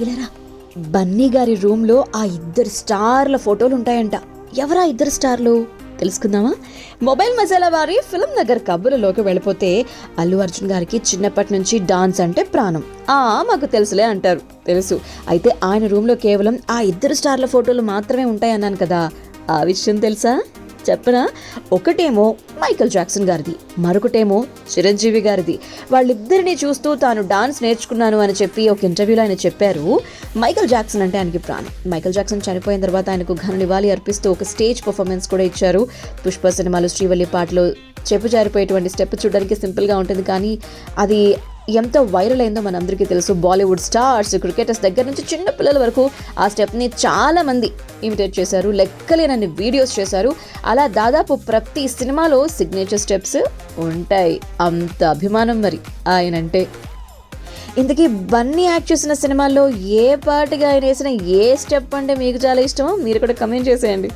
ఇలారా, బన్నీ గారి రూమ్లో ఆ 2 స్టార్ల ఫోటోలు ఉంటాయంట. ఎవరా 2 స్టార్లు తెలుసుకుందామా? మొబైల్ మసాలా వారి ఫిల్మ్ నగర్ కబుర్లలోకి వెళ్ళిపోతే, అల్లు అర్జున్ గారికి చిన్నప్పటి నుంచి డాన్స్ అంటే ప్రాణం. మాకు తెలుసులే అంటారు. తెలుసు. అయితే ఆయన రూమ్లో కేవలం ఆ 2 స్టార్ల ఫోటోలు మాత్రమే ఉంటాయన్నాను కదా, ఆ విషయం తెలుసా? చెప్పనా? ఒకటేమో మైకేల్ జాక్సన్ గారిది, మరొకటేమో చిరంజీవి గారిది. వాళ్ళిద్దరిని చూస్తూ తాను డాన్స్ నేర్చుకున్నాను అని చెప్పి ఒక ఇంటర్వ్యూలో ఆయన చెప్పారు. మైకేల్ జాక్సన్ అంటే ఆయనకి ప్రాణం. మైకేల్ జాక్సన్ చనిపోయిన తర్వాత ఆయనకు ఘన నివాళి అర్పిస్తూ ఒక స్టేజ్ పర్ఫార్మెన్స్ కూడా ఇచ్చారు. పుష్ప సినిమాలో శ్రీవల్లి పాటలో చెప్పు జారిపోయేటువంటి స్టెప్ చూడడానికి సింపుల్గా ఉంటుంది, కానీ అది ఎంత వైరల్ అయిందో మనందరికీ తెలుసు. బాలీవుడ్ స్టార్స్, క్రికెటర్స్ దగ్గర నుంచి చిన్న పిల్లల వరకు ఆ స్టెప్ని చాలా మంది ఇమిటేట్ చేశారు. లెక్కలేనన్ని వీడియోస్ చేశారు. అలా దాదాపు ప్రతి సినిమాలో సిగ్నేచర్ స్టెప్స్ ఉంటాయి. అంత అభిమానం మరి ఆయనంటే. ఇంతకీ బన్నీ యాక్ట్ చేసిన సినిమాల్లో ఏ పాటగా ఆయన వేసిన ఏ స్టెప్ అంటే మీకు చాలా ఇష్టమో మీరు కూడా కమెంట్ చేసేయండి.